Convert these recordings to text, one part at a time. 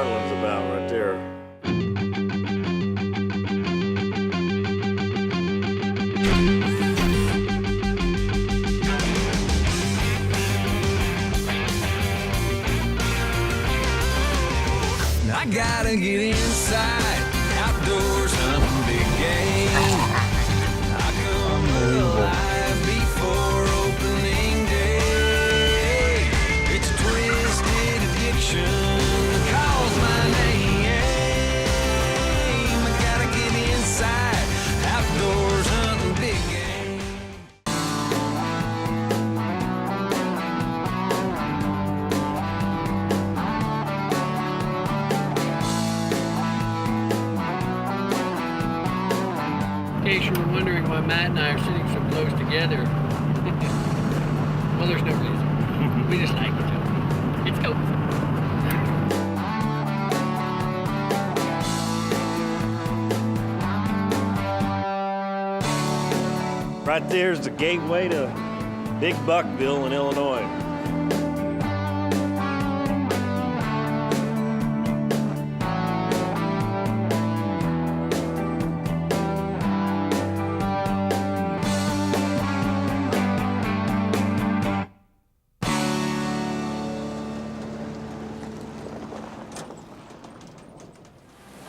Harlan's about right there. I gotta get inside, outdoors, hunting big game. I come alive before opening day. It's a twisted addiction that calls my name. I gotta get inside, outdoors, hunting big game. In case you were wondering why Matt and I are sitting so close together, well, there's no reason. We just like each other. It's cool. Right there's the gateway to Big Buckville in Illinois.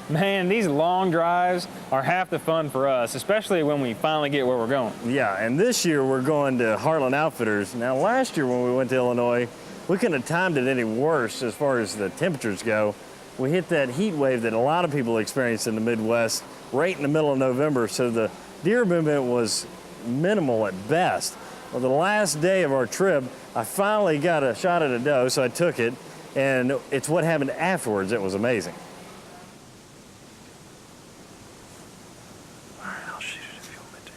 Man, these long drives are half the fun for us, especially when we finally get where we're going. Yeah, and this year we're going to Heartland Outfitters. Now last year when we went to Illinois, we couldn't have timed it any worse as far as the temperatures go. We hit that heat wave that a lot of people experience in the Midwest right in the middle of November, so the deer movement was minimal at best. Well, the last day of our trip, I finally got a shot at a doe, so I took it, and it's what happened afterwards that was amazing. All right, I'll shoot it if you want me to.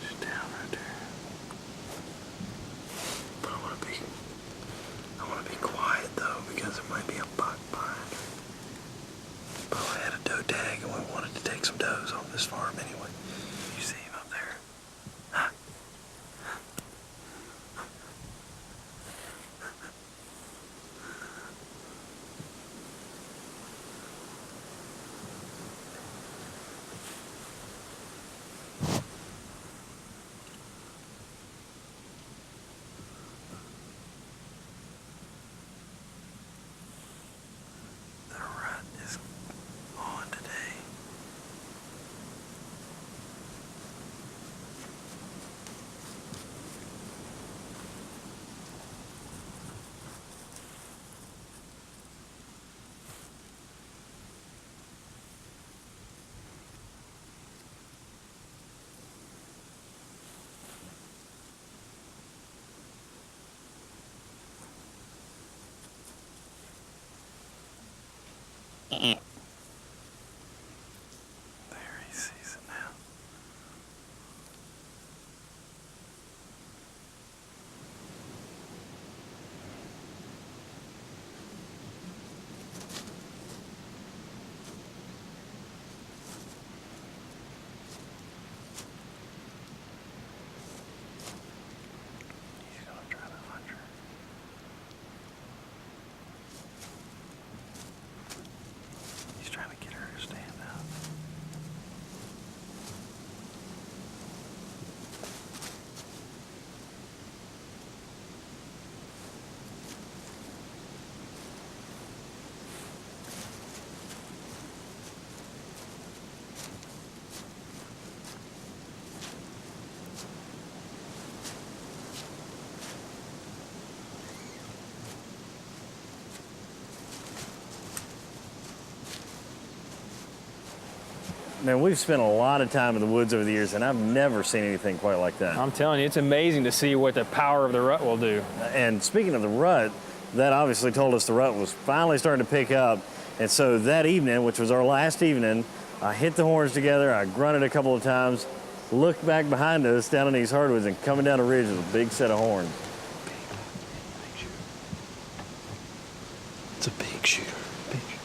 She's down right there. But I want to be quiet though, because there might be a buck behind her. But I had a doe tag and we wanted to take some does on this farm anyway. You see him up there? Huh? The rut is on today. There, he sees it now. He's gonna try to hunt her. He's trying to get her to stand up. Man, we've spent a lot of time in the woods over the years, and I've never seen anything quite like that. I'm telling you, it's amazing to see what the power of the rut will do. And speaking of the rut, that obviously told us the rut was finally starting to pick up. And so that evening, which was our last evening, I hit the horns together, I grunted a couple of times, look back behind us down in these hardwoods and coming down a ridge with a big set of horns. It's a big shooter. Big shooter.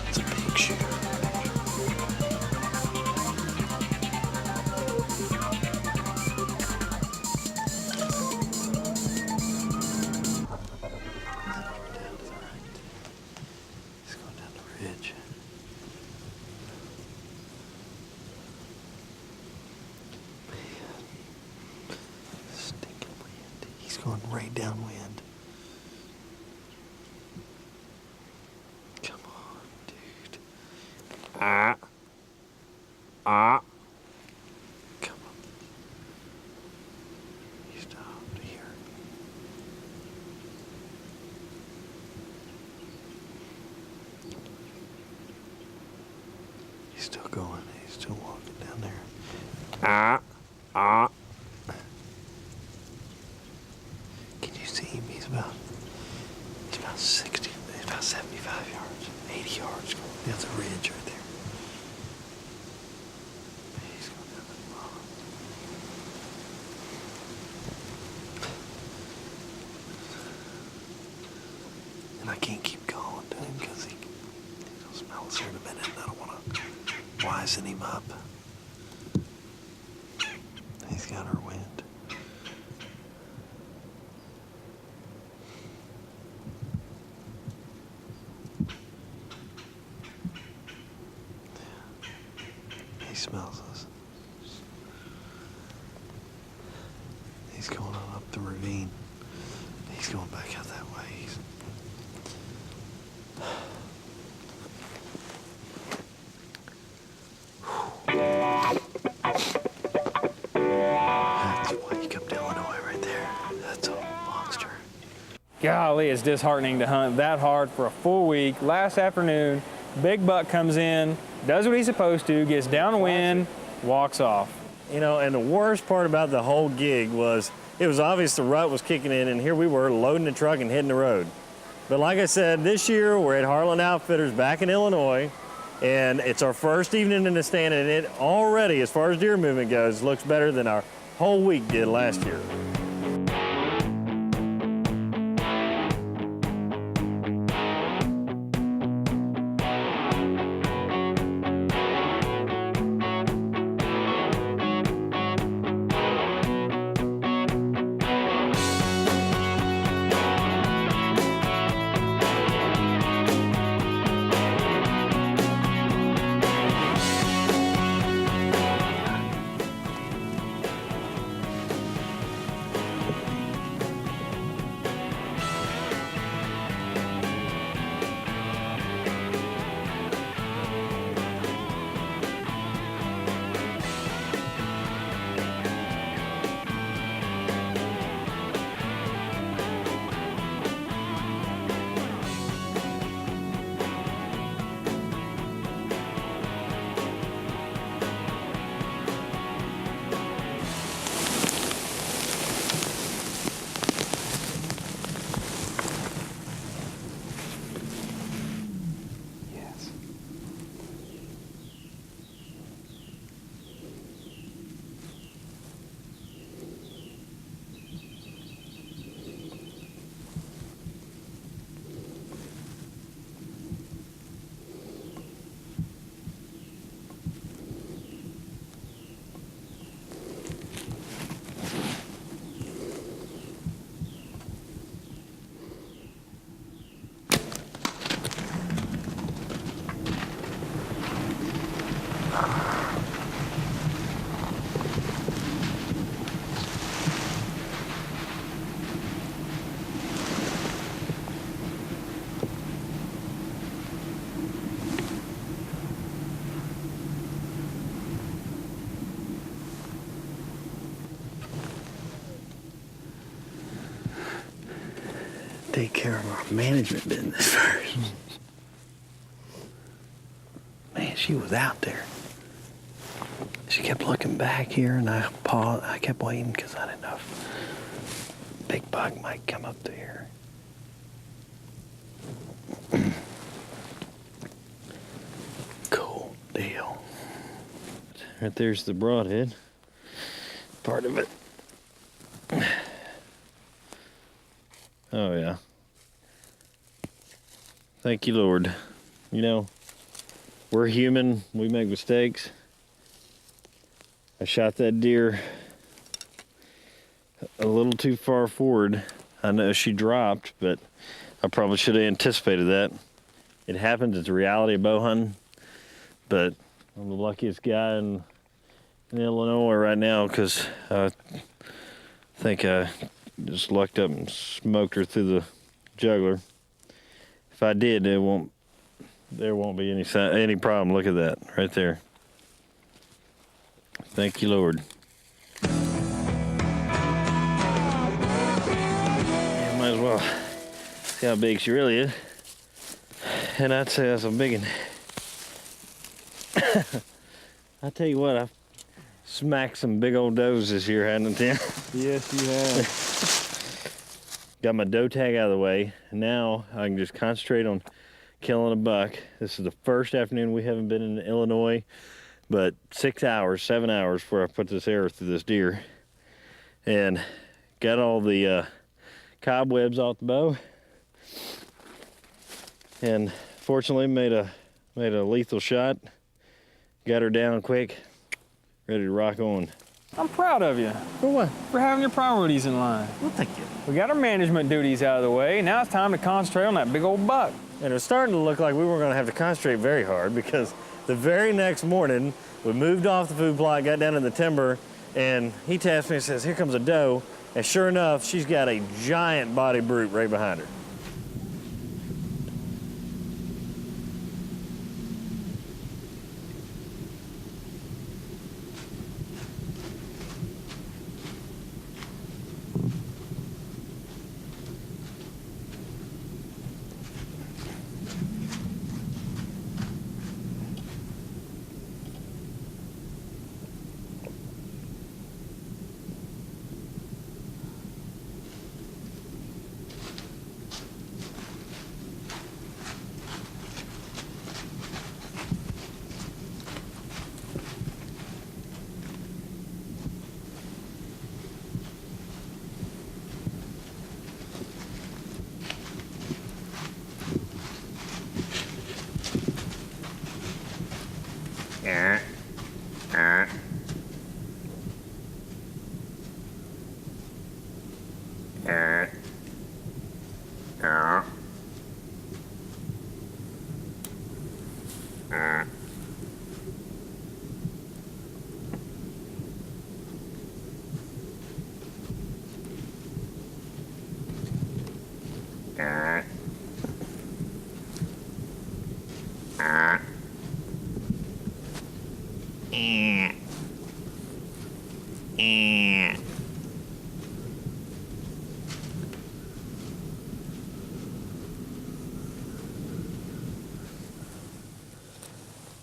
It's a big shooter. He's going down the ridge. Man. Stinking wind. He's going right downwind. Come on, dude. Come on. You stopped here. He's still going. He's still walking down there. Can you see him? He's about 60, he's about 75 yards, 80 yards. That's a ridge right there. He's going down the bottom. And I can't keep calling to him because he'll smell us here in a minute and I don't want to wisen him up. He's got our wind. He smells us. He's going on up the ravine. He's going back out that way. That's why you come to Illinois right there. That's a monster. Golly, it's disheartening to hunt that hard for a full week. Last afternoon, big buck comes in, does what he's supposed to, gets downwind, walks off. You know, and the worst part about the whole gig was it was obvious the rut was kicking in, and here we were loading the truck and hitting the road. But like I said, this year we're at Heartland Outfitters back in Illinois, and it's our first evening in the stand, and it already, as far as deer movement goes, looks better than our whole week did last year. take care of our management business first. Man, she was out there. She kept looking back here, and I paused. I kept waiting because I didn't know if big buck might come up to here. Cool deal. Right there's the broadhead. Part of it. Oh, yeah. Thank you, Lord. You know, we're human. We make mistakes. I shot that deer a little too far forward. I know she dropped, but I probably should have anticipated that. It happens. It's a reality of bow hunting. But I'm the luckiest guy in Illinois right now because I think I just lucked up and smoked her through the jugular. If I did, there won't be any problem. Look at that right there. Thank you, Lord. Yeah, might as well see how big she really is. And I'd say that's a big one. I tell you what, I've smacked some big old does this year, hadn't I, Tim? Yes, you have. Got my doe tag out of the way. Now I can just concentrate on killing a buck. This is the first afternoon we haven't been in Illinois, but 7 hours before I put this arrow through this deer. And got all the cobwebs off the bow. And fortunately made a lethal shot. Got her down quick, ready to rock on. I'm proud of you. For what? For having your priorities in line. Well, thank you. We got our management duties out of the way. Now it's time to concentrate on that big old buck. And it was starting to look like we weren't going to have to concentrate very hard because the very next morning, we moved off the food plot, got down in the timber, and he taps me and says, here comes a doe. And sure enough, she's got a giant body brute right behind her.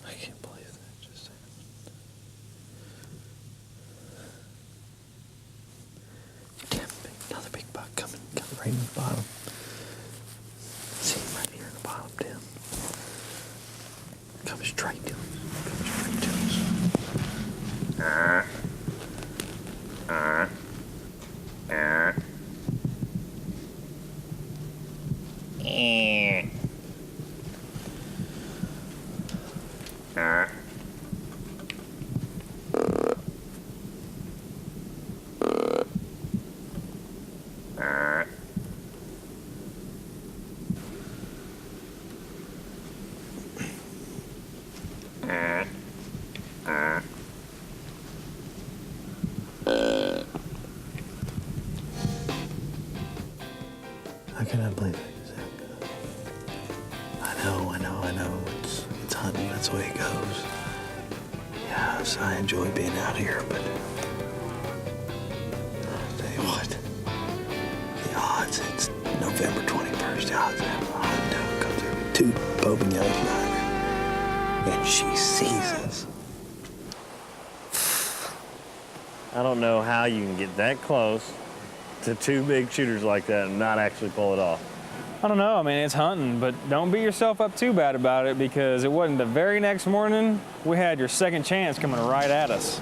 I can't believe that just happened. Damn, another big buck coming right in the bottom. See him right here in the bottom, Tim. Coming straight to us. Coming straight to us. I cannot believe it. I know. It's hunting. That's the way it goes. Yes, I enjoy being out here, but I'll tell you what, the odds, it's November 21st. first shot, hot doe comes through, 2 bowman yellows behind her, and she sees us. I don't know how you can get that close to 2 big shooters like that and not actually pull it off. I don't know, I mean, it's hunting, but don't beat yourself up too bad about it because it wasn't the very next morning we had your second chance coming right at us.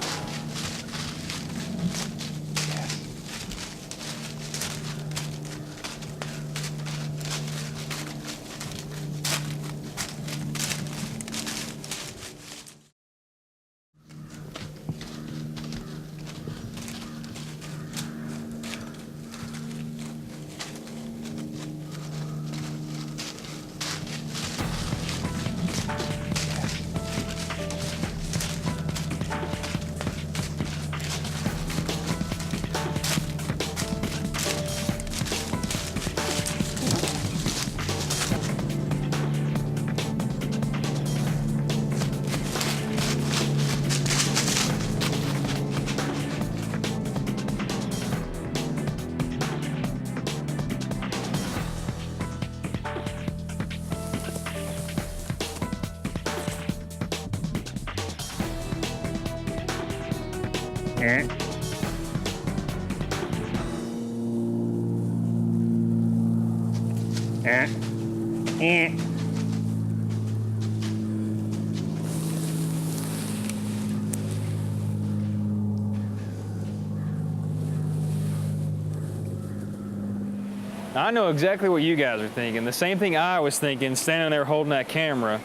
I know exactly what you guys are thinking. The same thing I was thinking standing there holding that camera.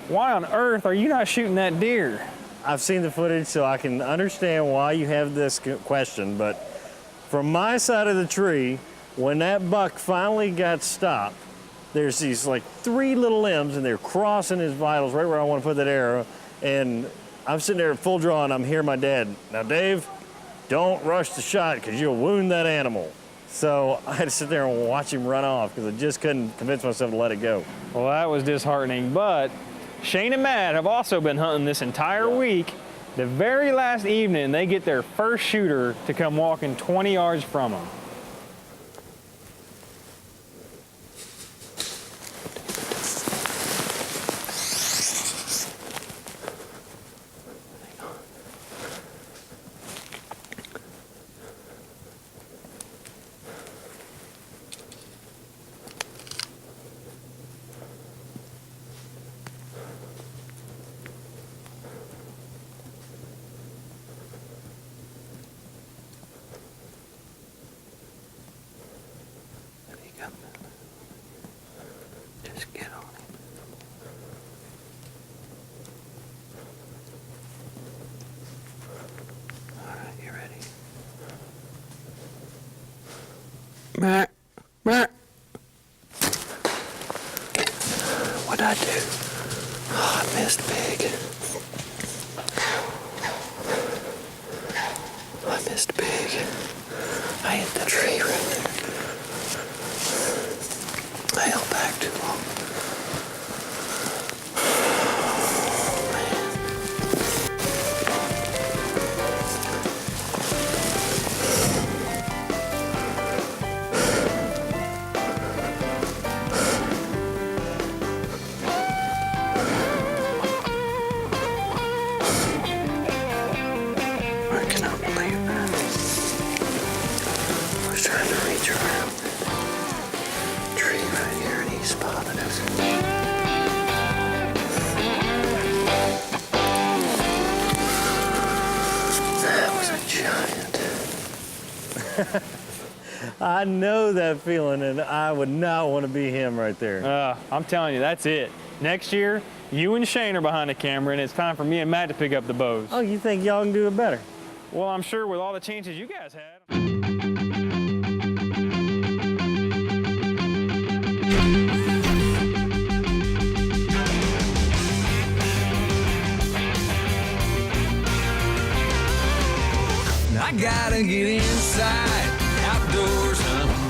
Why on earth are you not shooting that deer? I've seen the footage, so I can understand why you have this question, but from my side of the tree, when that buck finally got stopped, there's these like 3 little limbs and they're crossing his vitals right where I want to put that arrow. And I'm sitting there at full draw and I'm hearing my dad, "Now Dave, don't rush the shot because you'll wound that animal." So I had to sit there and watch him run off because I just couldn't convince myself to let it go. Well, that was disheartening, but Shane and Matt have also been hunting this entire week. The very last evening, they get their first shooter to come walking 20 yards from them. Just get on him. All right, you ready? Matt, Matt. What'd I do? Oh, I missed big. I missed big. I hit the tree right there. I held back too long. I cannot believe that. I was trying to reach around the tree right here and he spotted us. That was a giant. I know that feeling, and I would not want to be him right there. I'm telling you, that's it. Next year, you and Shane are behind the camera, and it's time for me and Matt to pick up the bows. Oh, you think y'all can do it better? Well, I'm sure with all the chances you guys had. I gotta get inside, outdoors hunting.